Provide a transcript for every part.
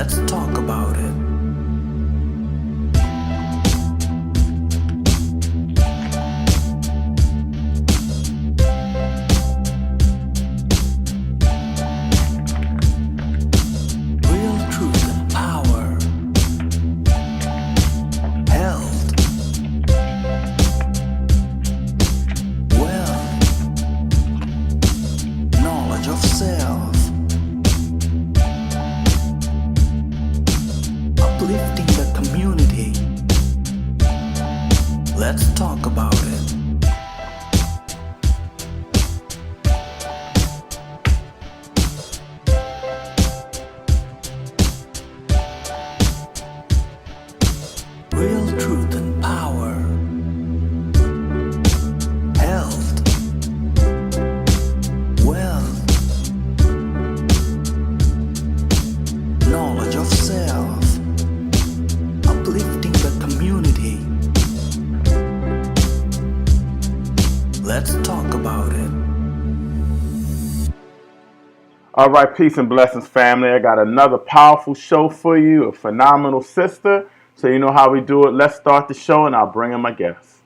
Let's talk about it. Real truth and power. Health. Wealth. Knowledge of self. Uplifting the community. Let's talk about it. Real truth and power. Health. Wealth. Knowledge of self. Uplifting the community. Let's talk about it. All right, peace and blessings, family. I got another powerful show for you, a phenomenal sister. So you know how we do it. Let's start the show, and I'll bring in my guests.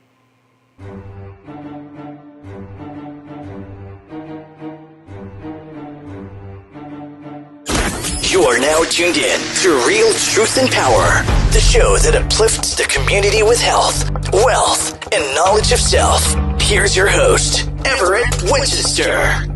You are now tuned in to Real Truth and Power, the show that uplifts the community with health, wealth, and knowledge of self. Here's your host, Everett Winchester.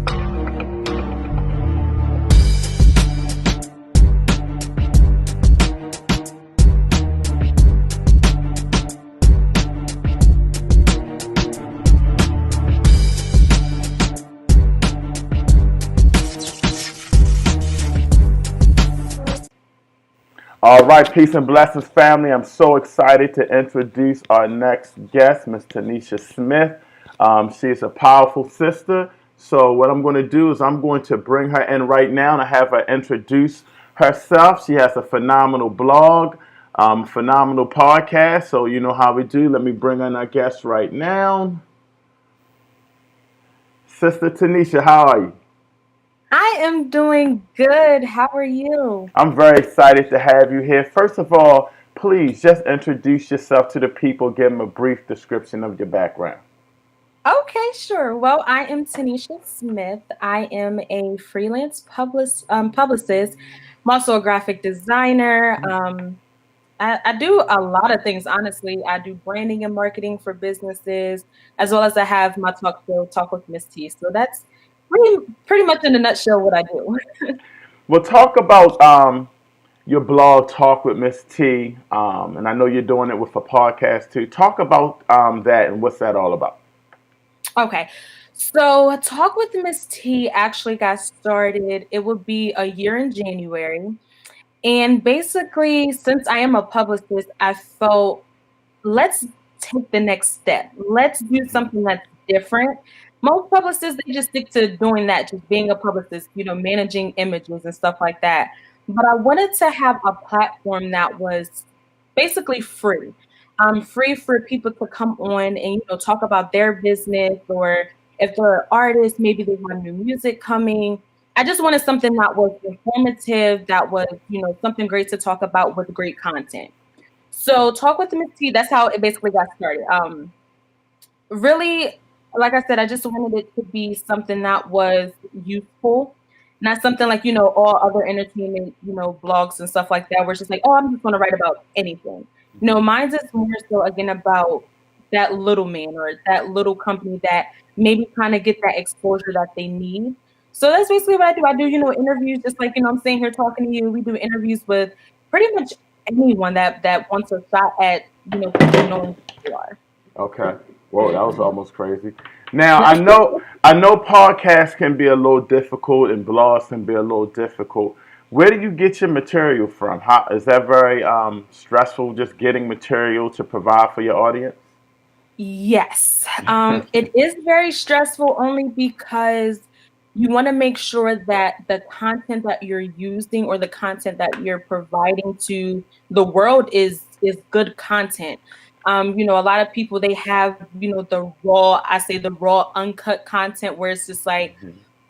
All right, peace and blessings, family. I'm so excited to introduce our next guest, Miss Tinisha Smith. She is a powerful sister. So what I'm going to do is I'm going to bring her in right now and I have her introduce herself. She has a phenomenal blog, phenomenal podcast. So you know how we do. Let me bring in our guest right now. Sister Tinisha, how are you? I am doing good. How are you? I'm very excited to have you here. First of all, please just introduce yourself to the people. Give them a brief description of your background. Okay, sure. Well, I am Tinisha Smith. I am a freelance publicist. I'm also a graphic designer. I do a lot of things, honestly. I do branding and marketing for businesses, as well as I have my talk show, Talk with Miss T. So that's pretty much in a nutshell what I do. We'll talk about your blog, Talk with Miss T, and I know you're doing it with a podcast too. Talk about that and what's that all about. Okay. So Talk with Miss T actually got started. It would be a year in January. And basically, since I am a publicist, I felt let's take the next step. Let's do something that's different. Most publicists, they just stick to doing that, just being a publicist, managing images and stuff like that. But I wanted to have a platform that was basically free. Free for people to come on and talk about their business, or if they're artists, maybe they have new music coming. I just wanted something that was informative, that was something great to talk about with great content. So Talk with Miss T, that's how it basically got started. Really, like I said, I just wanted it to be something that was useful, not something like all other entertainment blogs and stuff like that, where it's just like, oh, I'm just going to write about anything. Mine's is more so again about that little man or that little company that maybe kind of get that exposure that they need. So that's basically what I do. I do interviews, just like I'm sitting here talking to you. We do interviews with pretty much anyone that wants a shot at people knowing who you are. Okay. Whoa, that was almost crazy. Now I know podcasts can be a little difficult and blogs can be a little difficult. Where do you get your material from? How is that very stressful? Just getting material to provide for your audience? Yes, it is very stressful only because you want to make sure that the content that you're using or the content that you're providing to the world is good content. A lot of people, they have, the raw uncut content where it's just like,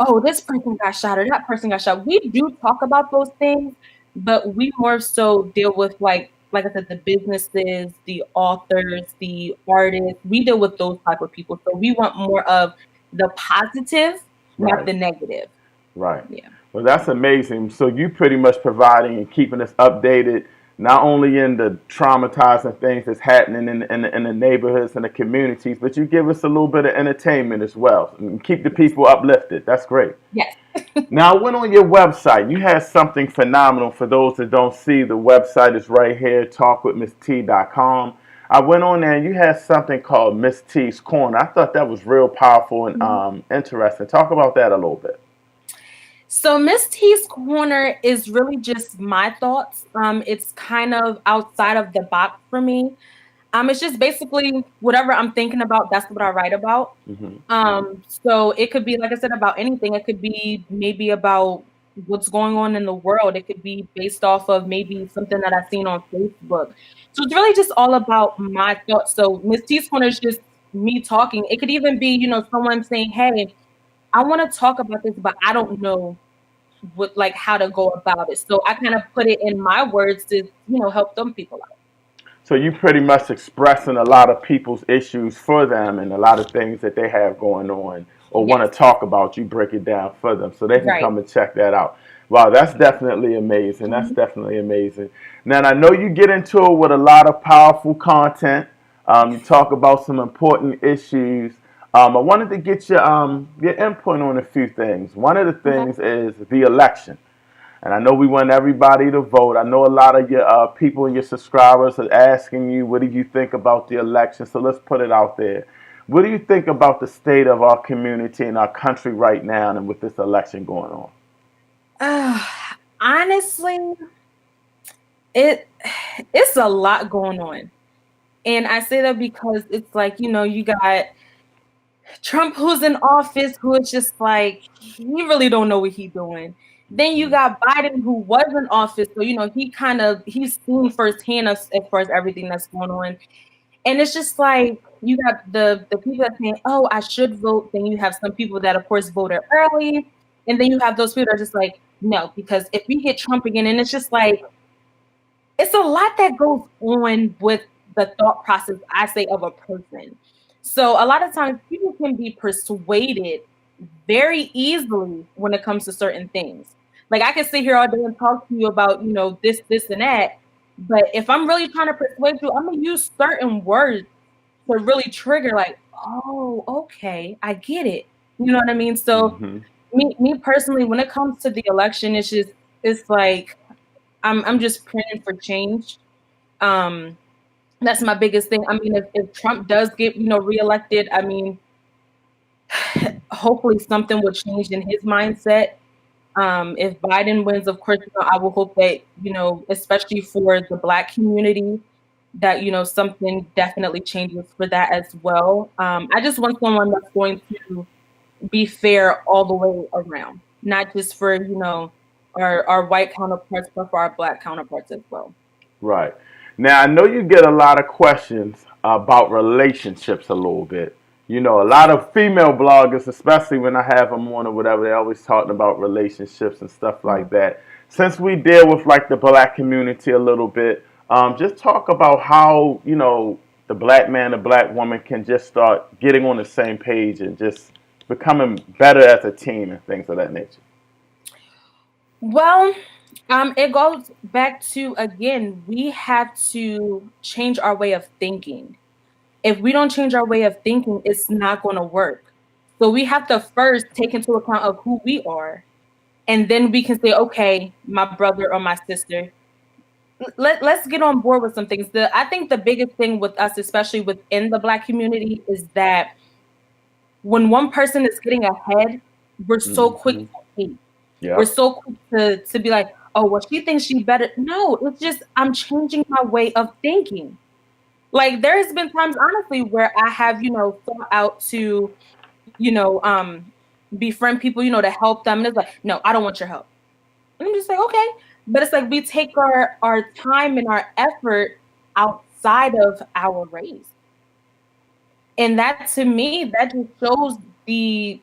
oh, this person got shot or that person got shot. We do talk about those things, but we more so deal with like I said, the businesses, the authors, the artists. We deal with those type of people. So we want more of the positive, not Right. the negative. Right. Yeah. Well, that's amazing. So you pretty much providing and keeping us updated, not only in the traumatizing things that's happening in the neighborhoods and the communities, but you give us a little bit of entertainment as well and keep the people uplifted. That's great. Yes. Now, I went on your website. You had something phenomenal. For those that don't see, the website is right here, talkwithmisst.com. I went on there and you had something called Miss T's Corner. I thought that was real powerful and interesting. Talk about that a little bit. So Miss T's Corner is really just my thoughts. It's kind of outside of the box for me. It's just basically whatever I'm thinking about, that's what I write about. Hmm. So it could be, like I said, about anything. It could be maybe about what's going on in the world. It could be based off of maybe something that I've seen on Facebook. So it's really just all about my thoughts. So Miss T's Corner is just me talking. It could even be, someone saying, "Hey, I want to talk about this, but I don't know what like how to go about it." So I kind of put it in my words to, help them people out. So you pretty much expressing a lot of people's issues for them and a lot of things that they have going on or want Yes. to talk about. You break it down for them so they can Right. come and check that out. Wow, that's definitely amazing. That's Mhm. definitely amazing. Now, I know you get into it with a lot of powerful content. You talk about some important issues. I wanted to get your input on a few things. One of the Okay. things is the election. And I know we want everybody to vote. I know a lot of your people and your subscribers are asking you, what do you think about the election? So let's put it out there. What do you think about the state of our community and our country right now and with this election going on? Uh, Honestly, it it's a lot going on. And I say that because it's like, you got Trump who's in office who is just like he really don't know what he's doing. Then you Mhm. got Biden who was in office, so he's seen firsthand as far as everything that's going on. And it's just like you got the people that saying, "Oh, I should vote." Then you have some people that, of course, voted early, and then you have those people that are just like, "No," because if we get Trump again, and it's just like it's a lot that goes on with the thought process, I say, of a person. So a lot of times people can be persuaded very easily when it comes to certain things. Like I can sit here all day and talk to you about, this, and that. But if I'm really trying to persuade you, I'm gonna use certain words to really trigger, like, oh, okay, I get it. You know what I mean? So Mhm. me personally, when it comes to the election, it's like I'm just praying for change. Um, that's my biggest thing. I mean, if Trump does get, reelected, I mean, hopefully something will change in his mindset. If Biden wins, of course, I will hope that, especially for the Black community, that, something definitely changes for that as well. I just want someone that's going to be fair all the way around, not just for, our white counterparts, but for our Black counterparts as well. Right. Now, I know you get a lot of questions about relationships a little bit. You know, a lot of female bloggers, especially when I have them on or whatever, they're always talking about relationships and stuff like that. Since we deal with like the black community a little bit, just talk about how, the black man, the black woman can just start getting on the same page and just becoming better as a team and things of that nature. Well, it goes back to, again, we have to change our way of thinking. If we don't change our way of thinking, it's not going to work. So we have to first take into account of who we are, and then we can say, okay, my brother or my sister, let's get on board with some things. I think the biggest thing with us, especially within the Black community, is that when one person is getting ahead, we're so quick Hmm. to hate. We're Yep. so quick to be like, oh, well, she thinks she better. No, it's just I'm changing my way of thinking. Like there has been times, honestly, where I have, thought out to, you know, um, befriend people, to help them. And it's like, no, I don't want your help. And I'm just like, okay. But it's like we take our time and our effort outside of our race. And that to me, that just shows the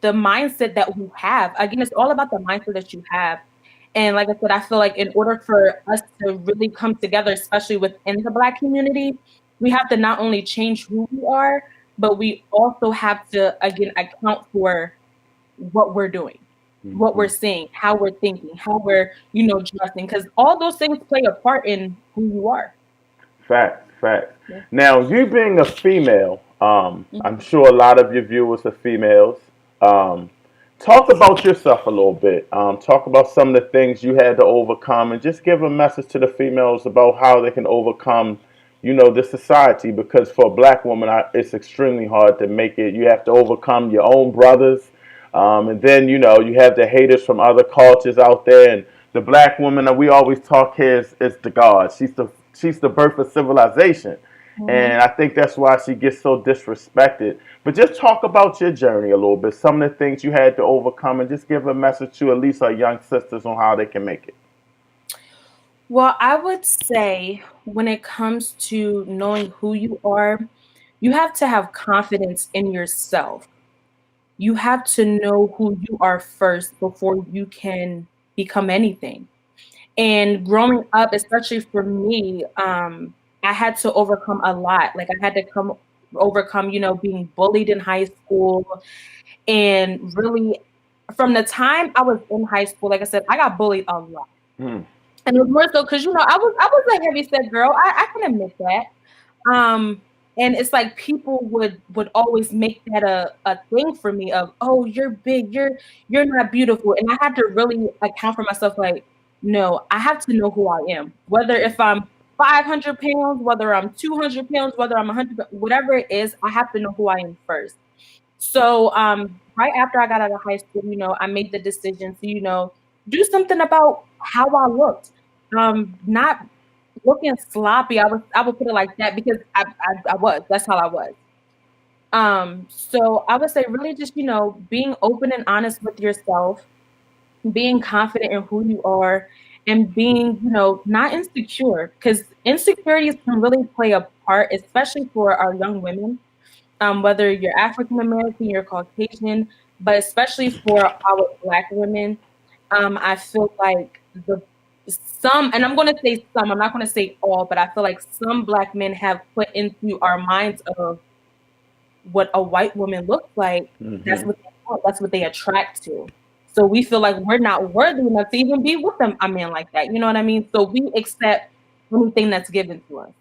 mindset that we have. Again, it's all about the mindset that you have. And like I said, I feel like in order for us to really come together, especially within the Black community, we have to not only change who we are, but we also have to, again, account for what we're doing, what we're seeing, how we're thinking, how we're, dressing, because all those things play a part in who you are. Fact, fact. Yeah. Now, you being a female, I'm Mhm. sure a lot of your viewers are females. Um, talk about yourself a little bit. Talk about some of the things you had to overcome, and just give a message to the females about how they can overcome, the society. Because for a black woman, it's extremely hard to make it. You have to overcome your own brothers, and then you have the haters from other cultures out there, and the black woman that we always talk here is the god. She's the birth of civilization. And Mhm. I think that's why she gets so disrespected. But just talk about your journey a little bit, some of the things you had to overcome, and just give a message to at least our young sisters on how they can make it. Well, I would say when it comes to knowing who you are, you have to have confidence in yourself. You have to know who you are first before you can become anything. And growing up, especially for me, I had to overcome a lot. Like I had to overcome, being bullied in high school, and really from the time I was in high school, like I said, I got bullied a lot. Hmm. And it was more so because I was a heavy set girl. I can admit that. Um, and it's like people would always make that a thing for me of, oh, you're big, you're not beautiful. And I had to really account for myself, like, no, I have to know who I am. Whether if I'm 500 pounds, whether I'm 200 pounds, whether I'm 100, whatever it is, I have to know who I am first. So right after I got out of high school, I made the decision to, do something about how I looked. Not looking sloppy. I would put it like that because I was. That's how I was. So I would say really just, being open and honest with yourself, being confident in who you are, and being, not insecure, because insecurities can really play a part, especially for our young women, whether you're African American, you're Caucasian, but especially for our Black women, I feel like and I'm going to say some, I'm not going to say all, but I feel like some Black men have put into our minds of what a white woman looks like. That's Hmm. what they want, that's what they attract to. So we feel like we're not worthy enough to even be with a man like that. You know what I mean? So we accept anything that's given to us.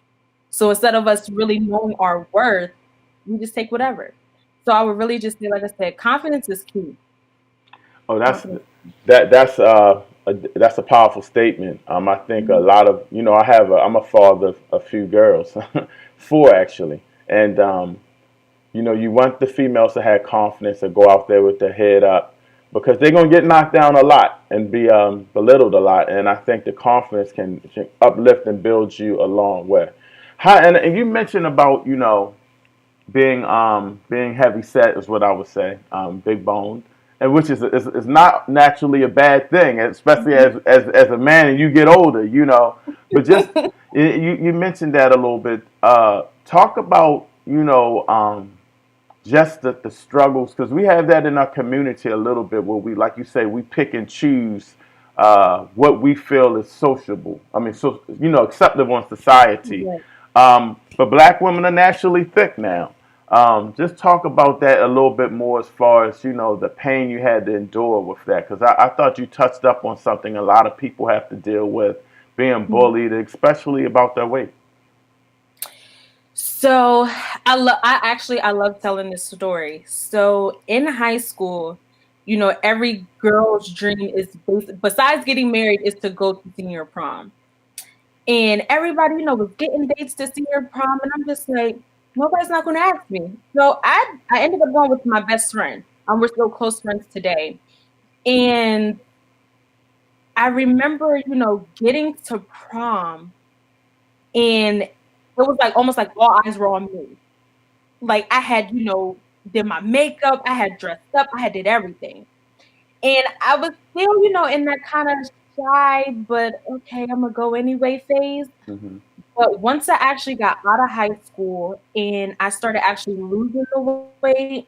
So instead of us really knowing our worth, we just take whatever. So I would really just say, like I said, confidence is key. Oh, Confidence. that's a powerful statement. I think a Mhm. lot of I'm a father of a few girls, four actually, and you want the females to have confidence and go out there with their head up because they're gonna get knocked down a lot and be belittled a lot. And I think the confidence can uplift and build you a long way. How and you mentioned about being heavy set is what I would say, big boned, and which is not naturally a bad thing, especially Mhm. as a man and you get older, But just you mentioned that a little bit. Talk about just the struggles because we have that in our community a little bit where we, like you say, we pick and choose what we feel is sociable. I mean, so acceptable in society. Right. But black women are naturally thick now. Just talk about that a little bit more as far as the pain you had to endure with that because I thought you touched up on something a lot of people have to deal with being Mhm. bullied, especially about their weight. So I love telling this story. So in high school, every girl's dream is besides getting married is to go to senior prom. And everybody, was getting dates to senior prom, and I'm just like, nobody's not gonna ask me. So I ended up going with my best friend. We're still close friends today. And I remember, getting to prom, and it was like almost like all eyes were on me. Like I had, did my makeup, I had dressed up, I had did everything. And I was still, in that kind of shy, but okay, I'm gonna go anyway phase. Hmm. But once I actually got out of high school and I started actually losing the weight,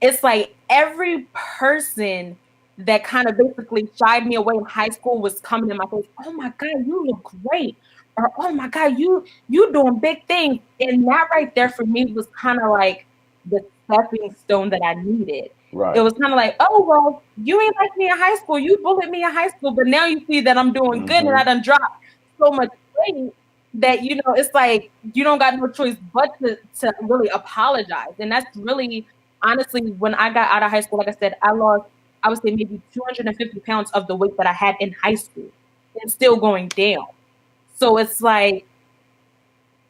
it's like every person that kind of basically shied me away in high school was coming in my face. Oh my God, you look great. Or oh my God, you doing big things. And that right there for me was kind of like the stepping stone that I needed. It Right. was kind of like, oh well, you ain't like me in high school. You bullied me in high school, but now you see that I'm doing good and I Mm-hmm. done dropped so much weight that it's like you don't got no choice but to really apologize. And that's really honestly when I got out of high school, like I said, I lost, I would say maybe 250 pounds of the weight that I had in high school and still going down. So it's like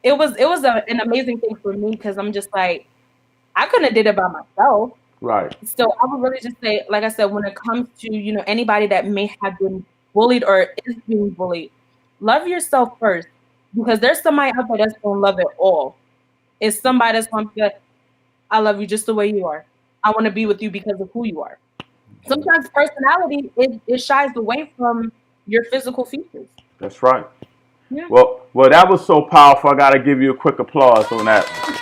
an amazing thing for me because I'm just like I couldn't have did it by myself. Right. So I would really just say, like I said, when it comes to anybody that may have been bullied or is being bullied, love yourself first because there's somebody out there that's gonna love it all. It's somebody that's gonna be like, I love you just the way you are. I want to be with you because of who you are. Sometimes personality it shies away from your physical features. That's right. Yeah. Well, that was so powerful. I got to give you a quick applause on that one.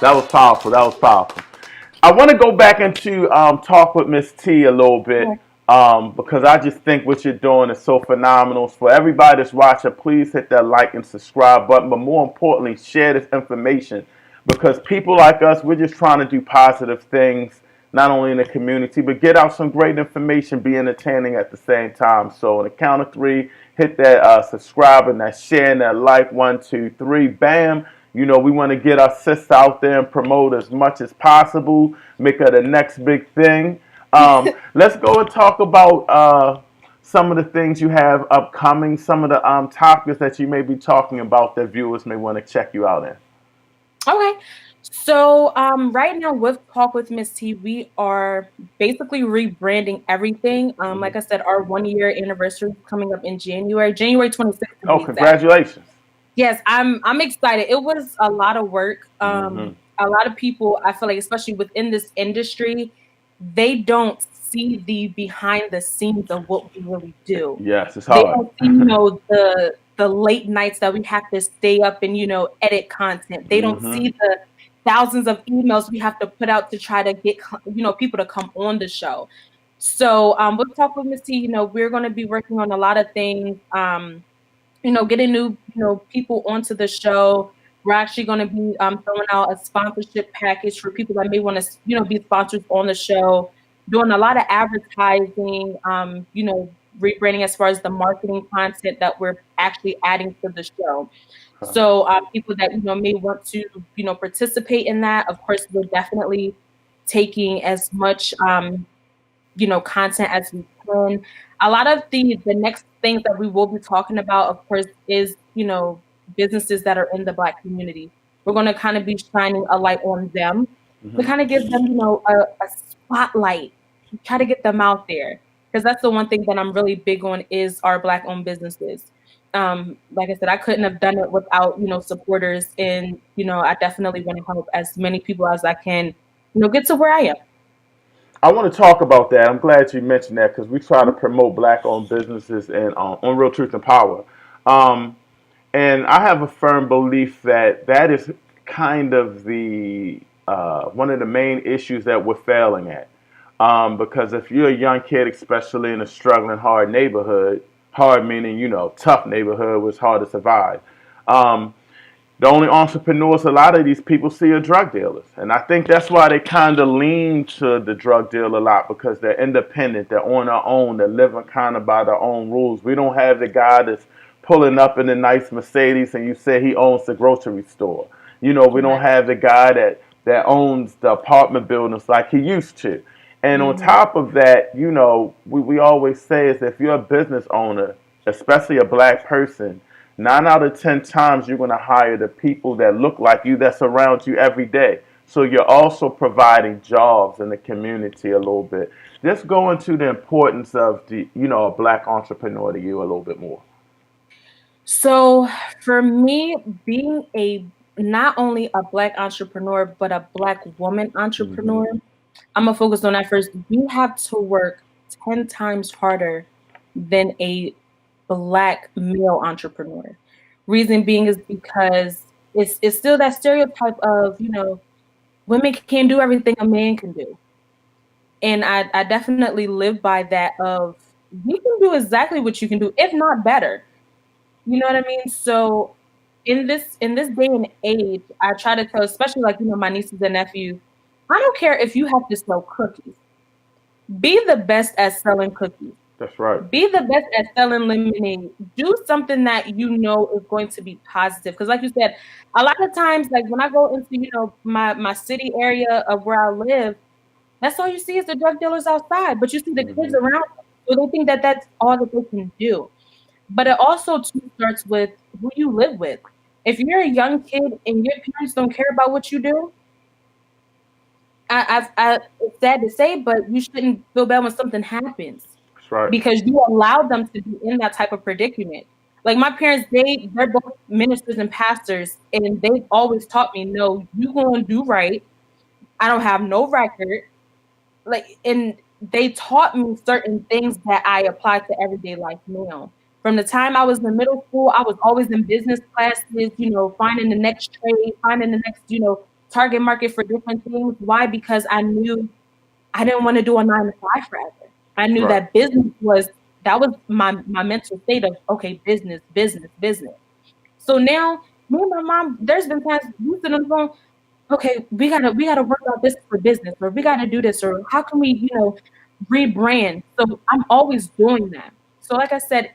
That was powerful. That was powerful. I want to go back into talk with Miss T a little bit because I just think what you're doing is so phenomenal. For everybody that's watching, please hit that like and subscribe button. But more importantly, share this information because people like us, we're just trying to do positive things, not only in the community, but get out some great information, be entertaining at the same time. So on the count of three, hit that subscribe and that share and that like. 1, 2, 3, bam. We want to get our sister out there and promote as much as possible, make her the next big thing. Let's go and talk about some of the things you have upcoming, some of the topics that you may be talking about that viewers may want to check you out in. Okay. So right now with Talk with Miss T, we are basically rebranding everything. Like I said, our 1 year anniversary is coming up in January 26th to Oh, be exact. congratulations. Yes, I'm excited. It was a lot of work. Hmm. A lot of people, I feel like, especially within this industry, they don't see the behind the scenes of what we really do. Yes, it's They hard. don't see, the late nights that we have to stay up and, edit content. They don't Hmm. see the thousands of emails we have to put out to try to get, people to come on the show. So, we'll talk with Miss T. We're going to be working on a lot of things. Getting new, people onto the show. We're actually going to be throwing out a sponsorship package for people that may want to, be sponsors on the show. Doing a lot of advertising, rebranding as far as the marketing content that we're actually adding to the show. So people that may want to participate in that, of course, we're definitely taking as much content as we can. A lot of the next things that we will be talking about, of course, is businesses that are in the Black community. We're going to kind of be shining a light on them to Hmm. kind of give them a spotlight, try to get them out there because that's the one thing that I'm really big on is our Black owned businesses. Like I said, I couldn't have done it without supporters, and I definitely want to help as many people as I can get to where I am. I want to talk about that. I'm glad you mentioned that because we try to promote black-owned businesses and on Real Truth and Power. Um, and I have a firm belief that that is kind of the one of the main issues that we're failing at. Because if you're a young kid, especially in a struggling, hard neighborhood, hard meaning tough neighborhood, was hard to survive. Um, the only entrepreneurs a lot of these people see are drug dealers. And I think that's why they kind of lean to the drug deal a lot because they're independent, they're on their own, they're living kind of by their own rules. We don't have the guy that's pulling up in a nice Mercedes and you say he owns the grocery store. We don't Right. have the guy that owns the apartment buildings like he used to. And on Mhm. top of that, we always say is if you're a business owner, especially a black person, 9 out of 10 times you're going to hire the people that look like you that surround you every day. So you're also providing jobs in the community a little bit. Just go into the importance of a black entrepreneur to you a little bit more. So for me, being a not only a Black entrepreneur, but a Black woman Hmm. entrepreneur, I'm gonna focus on that first. You have to work 10 times harder than a Black male entrepreneur. Reason being is because it's still that stereotype of, women can't do everything a man can do. And I definitely live by that of you can do exactly what you can do, if not better. You know what I mean? So in this day and age, I try to tell, especially like, my nieces and nephews, I don't care if you have to sell cookies. Be the best at selling cookies. That's right. Be the best at selling lemonade. Do something that you know is going to be positive. Because, like you said, a lot of times, like when I go into my city area of where I live, that's all you see is the drug dealers outside. But you see the kids Hmm. around, so they think that that's all that they can do. But it also too starts with who you live with. If you're a young kid and your parents don't care about what you do, it's sad to say, but you shouldn't feel bad when something happens That's right. because you allowed them to be in that type of predicament. Like my parents, they're both ministers and pastors, and they've always taught me, no, you gonna do right. I don't have no record. Like, and they taught me certain things that I apply to everyday life now. From the time I was in middle school, I was always in business classes, finding the next trade, finding the next, target market for different things. Why? Because I knew I didn't want to do a 9 to 5 forever. I knew Right. that that was my mental state of, okay, business, business, business. So now me and my mom, there's been times we sit on the phone, okay, we gotta work out this for business, or we gotta do this, or how can we, rebrand? So I'm always doing that. So like I said,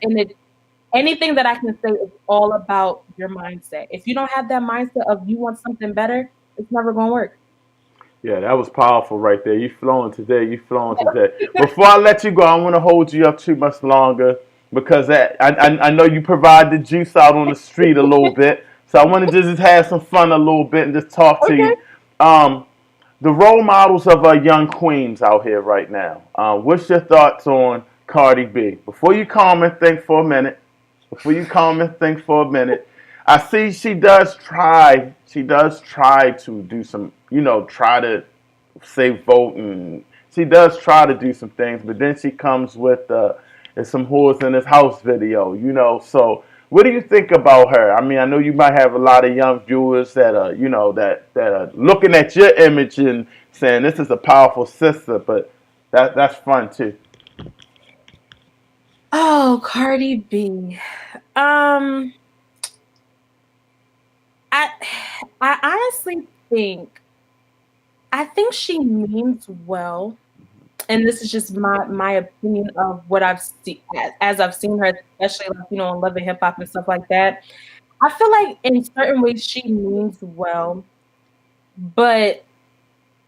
anything that I can say is all about your mindset. If you don't have that mindset of you want something better, it's never gonna work. Yeah, that was powerful right there. You flowing today. You flowing today. Before I let you go, I want to hold you up too much longer because I know you provide the juice out on the street a little bit. So I want to just have some fun a little bit and just talk to Okay. you. Um, the role models of our young queens out here right now. What's your thoughts on Cardi B? Before you comment, think for a minute. Before you comment, think for a minute. I see she does try. She does try to do some, try to say vote, and she does try to do some things. But then she comes with "There's some whores in this house" video. So what do you think about her? I mean, I know you might have a lot of young viewers that are, that are looking at your image and saying this is a powerful sister, but that's fun too. Oh, Cardi B. Um, I I honestly think she means well, and this is just my opinion of what I've seen as I've seen her, especially like on Love and Hip Hop and stuff like that. I feel like in certain ways she means well, but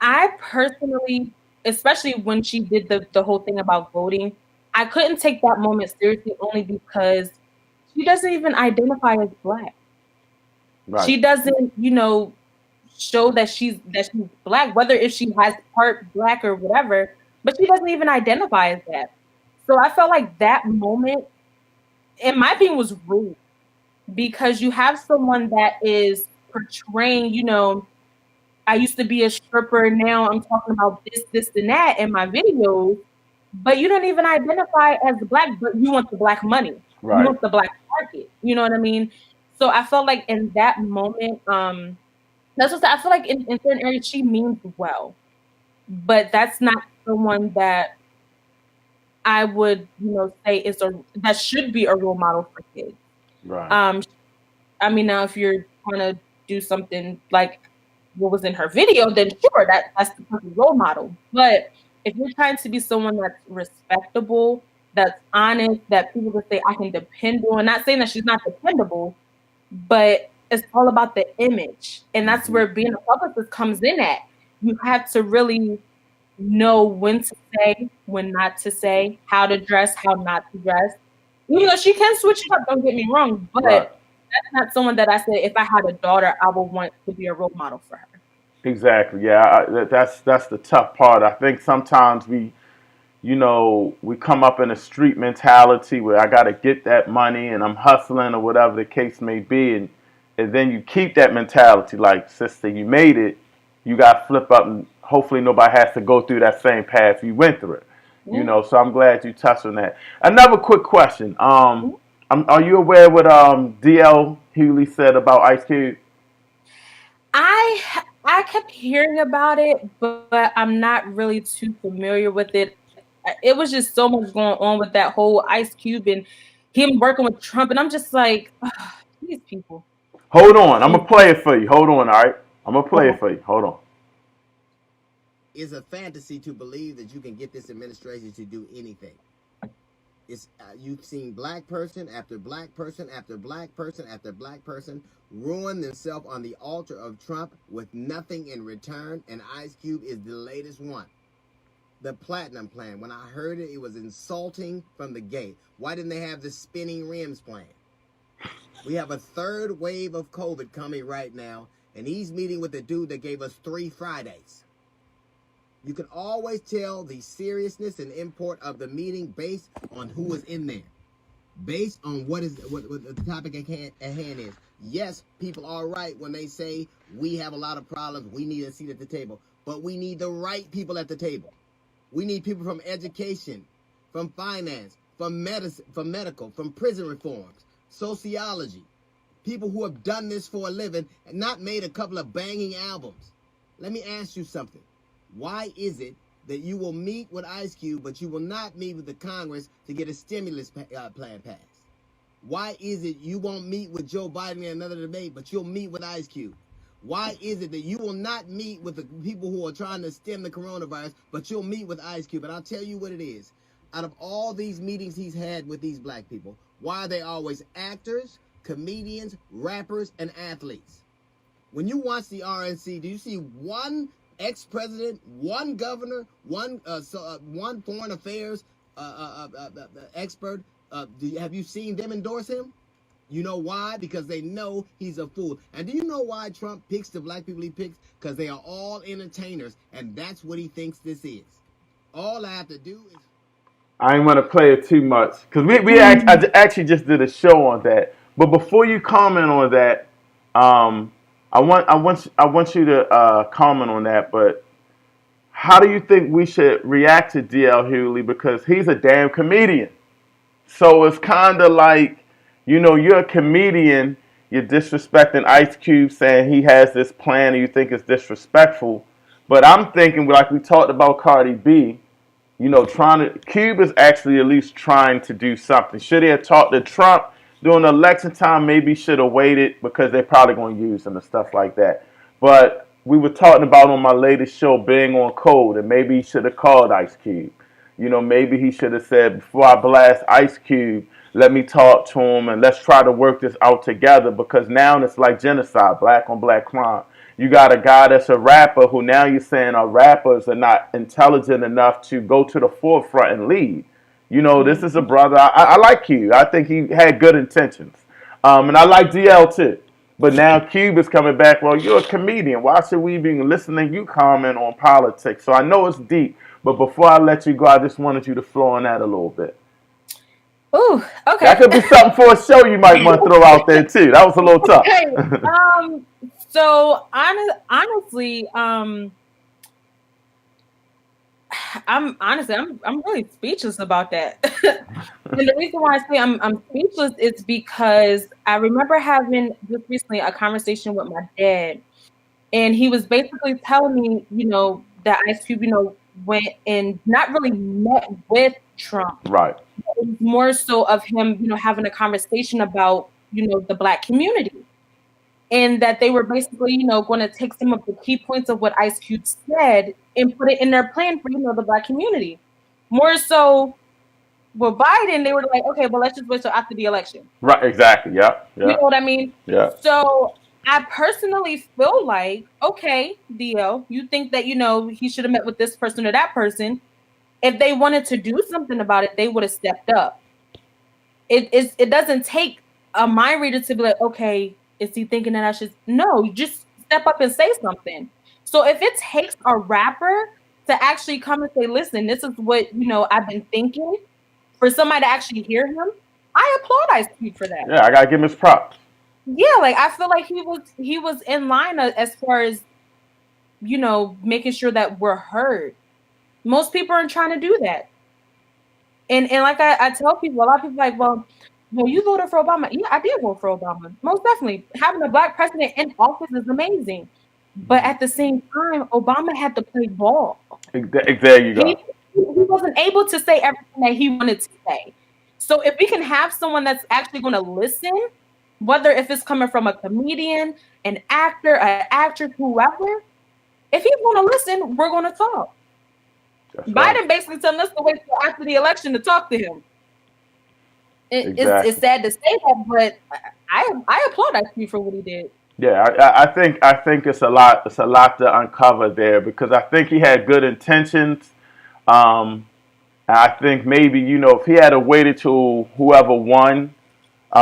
I personally, especially when she did the whole thing about voting, I couldn't take that moment seriously only because she doesn't even identify as black. Right. She doesn't, show that she's black, whether if she has part black or whatever, but she doesn't even identify as that. So I felt like that moment, in my opinion, was rude because you have someone that is portraying, I used to be a stripper, now I'm talking about this, this, and that in my videos, but you don't even identify as black, but you want the black money. You Right. want the black market. You know what I mean? So I felt like in that moment, that's what I feel like in certain areas she means well, but that's not someone that I would, say is a that should be a role model for kids. Right. Um, I mean, now if you're trying to do something like what was in her video, then sure, that's the perfect role model. But if you're trying to be someone that's respectable, that's honest, that people can say I can depend on, not saying that she's not dependable, but it's all about the image. And that's Hmm. where being a publicist comes in at. You have to really know when to say, when not to say, how to dress, how not to dress. Even though she can switch it up, don't get me wrong, but Right. that's not someone that I said if I had a daughter, I would want to be a role model for her. Exactly. Yeah. That's the tough part. I think sometimes we come up in a street mentality where I got to get that money and I'm hustling or whatever the case may be, and then you keep that mentality like, sister, you made it. You got to flip up, and hopefully nobody has to go through that same path you went through it. Yeah. So I'm glad you touched on that. Another quick question. Yeah. Are you aware what DL Hughley said about Ice Cube? I I kept hearing about it, but I'm not really too familiar with it. It was just so much going on with that whole Ice Cube and him working with Trump, and I'm just like, these people. Hold on, I'm These gonna play it for you. Hold on, all right. I'm gonna play it people. for you. Hold on. It's a fantasy to believe that you can get this administration to do anything. It's you've seen black person after black person after black person after black person ruin themselves on the altar of Trump with nothing in return, and Ice Cube is the latest one. The platinum plan. When I heard it, it was insulting from the gate. Why didn't they have the spinning rims plan? We have a third wave of COVID coming right now, and he's meeting with the dude that gave us 3 Fridays. You can always tell the seriousness and import of the meeting based on who is in there, based on what the topic at hand is. Yes, people are right when they say we have a lot of problems. We need a seat at the table, but we need the right people at the table. We need people from education, from finance, from medicine, from medical, from prison reforms, sociology, people who have done this for a living and not made a couple of banging albums. Let me ask you something. Why is it that you will meet with Ice Cube, but you will not meet with the Congress to get a stimulus plan passed? Why is it you won't meet with Joe Biden in another debate, but you'll meet with Ice Cube? Why is it that you will not meet with the people who are trying to stem the coronavirus, but you'll meet with Ice Cube? And I'll tell you what it is. Out of all these meetings he's had with these black people, why are they always actors, comedians, rappers, and athletes? When you watch the RNC, do you see one ex-president, one governor, one foreign affairs expert? Have you seen them endorse him? You know why? Because they know he's a fool. And do you know why Trump picks the black people he picks? Because they are all entertainers, and that's what he thinks this is. All I have to do is... I ain't want to play it too much because I actually just did a show on that. But before you comment on that, I want you to comment on that. But how do you think we should react to DL Hughley, because he's a damn comedian? So it's kind of like, you're a comedian, you're disrespecting Ice Cube, saying he has this plan, and you think it's disrespectful. But I'm thinking, like we talked about Cardi B. Cube is actually at least trying to do something. Should he have talked to Trump during the election time? Maybe should have waited, because they're probably going to use him and stuff like that. But we were talking about on my latest show, being on code, and maybe he should have called Ice Cube. Maybe he should have said, before I blast Ice Cube, let me talk to him and let's try to work this out together, because now it's like genocide, black on black crime. You got a guy that's a rapper who now you're saying our rappers are not intelligent enough to go to the forefront and lead. This is a brother. I like Cube. I think he had good intentions. And I like DL too. But now Cube is coming back. Well, you're a comedian. Why should we be listening to you comment on politics? So I know it's deep. But before I let you go, I just wanted you to flow on that a little bit. Ooh, okay. That could be something for a show you might want to throw out there too. That was a little tough. Okay. So honestly, I'm really speechless about that. And the reason why I say I'm speechless is because I remember having just recently a conversation with my dad, and he was basically telling me, that Ice Cube, went and not really met with Trump. Right. It was more so of him, having a conversation about, the black community. And that they were basically, going to take some of the key points of what Ice Cube said and put it in their plan for, the black community. More so with Biden, they were like, okay, well, let's just wait till after the election. Right, exactly. Yeah. You know what I mean? Yeah. So I personally feel like, okay, DL, you think that, he should have met with this person or that person. If they wanted to do something about it, they would have stepped up. It doesn't take a mind reader to be like, okay, is he thinking that I should? No, you just step up and say something. So if it takes a rapper to actually come and say, listen, this is what, I've been thinking, for somebody to actually hear him, I applaud Ice Cube for that. Yeah, I got to give him his props. Yeah, like I feel like he was in line as far as, making sure that we're heard. Most people aren't trying to do that. And like I tell people, a lot of people are like, well, you voted for Obama. Yeah, I did vote for Obama. Most definitely. Having a black president in office is amazing. But at the same time, Obama had to play ball. There you He go. he wasn't able to say everything that he wanted to say. So if we can have someone that's actually going to listen, whether if it's coming from a comedian, an actor, an actress, whoever, if he's going to listen, we're going to talk. That's right. Biden basically telling us to wait till after the election to talk to him. It's Exactly. sad to say that, but I applaud actually for what he did. Yeah, I think it's a lot to uncover there because I think he had good intentions. Um, and I think maybe if he had waited till whoever won,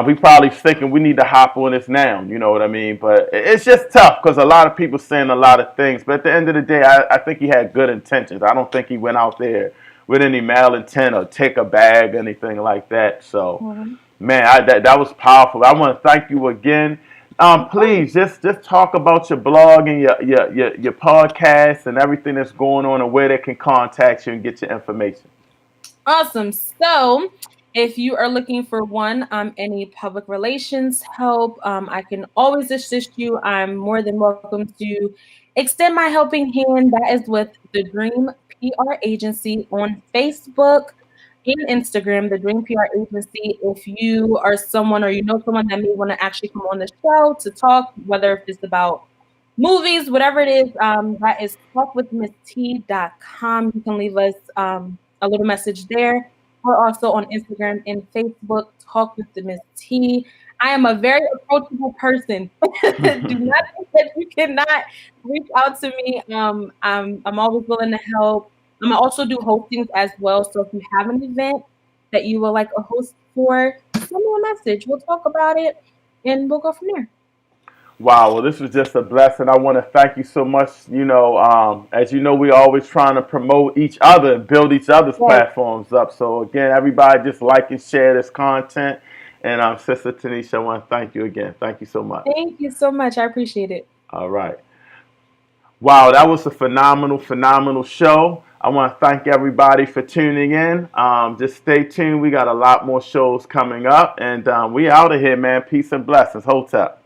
he probably thinking we need to hop on this now. You know what I mean? But it's just tough because a lot of people saying a lot of things. But at the end of the day, I think he had good intentions. I don't think he went out there with any malintent or take a bag, anything like that. So, Mhm. man, that was powerful. I want to thank you again. Please just talk about your blog and your podcast and everything that's going on and where they can contact you and get your information. Awesome. So, if you are looking for any public relations help, I can always assist you. I'm more than welcome to extend my helping hand. That is with the Dream PR Agency on Facebook and Instagram, the Dream PR Agency. If you are someone or you know someone that may want to actually come on the show to talk, whether if it's about movies, whatever it is, that is talkwithmisst.com. You can leave us a little message there. We're also on Instagram and Facebook, Talk with the Miss T. I am a very approachable person. Do not think that you cannot reach out to me. I'm always willing to help. I also do hostings as well. So if you have an event that you would like a host for, send me a message. We'll talk about it and we'll go from there. Wow, well, this was just a blessing. I want to thank you so much. As you know, we're always trying to promote each other and build each other's Yes. platforms up. So, again, everybody just like and share this content. And Sister Tanisha, I want to thank you again. Thank you so much. Thank you so much. I appreciate it. All right. Wow, that was a phenomenal, phenomenal show. I want to thank everybody for tuning in. Just stay tuned. We got a lot more shows coming up. And we out of here, man. Peace and blessings. Hotep.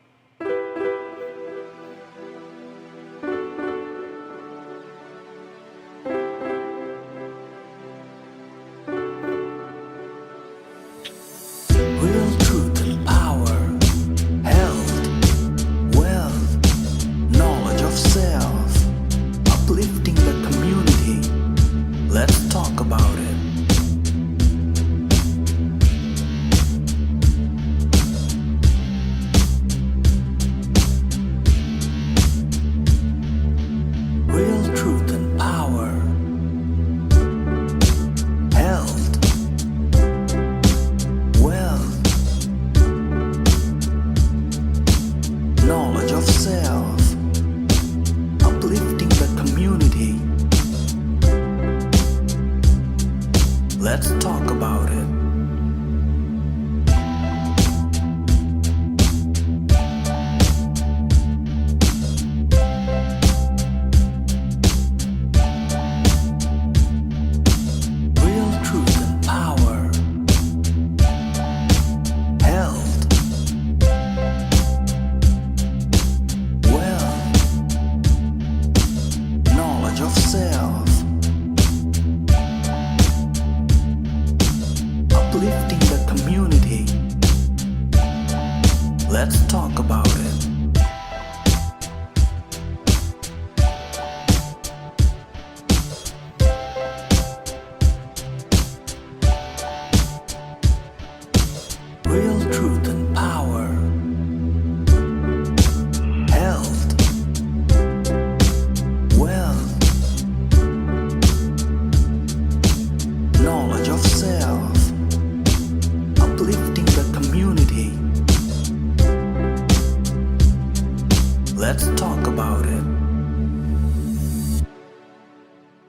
Real truth and power, health, wealth, knowledge of self, uplifting the community. Let's talk about it. Real truth and power, health, wealth, knowledge of self, uplifting the community. Let's talk about it. Real truth and power, health, wealth, knowledge of self, uplifting the community. Let's talk about it. Real truth and power, health, wealth, knowledge of self, uplifting the community. Let's talk about it.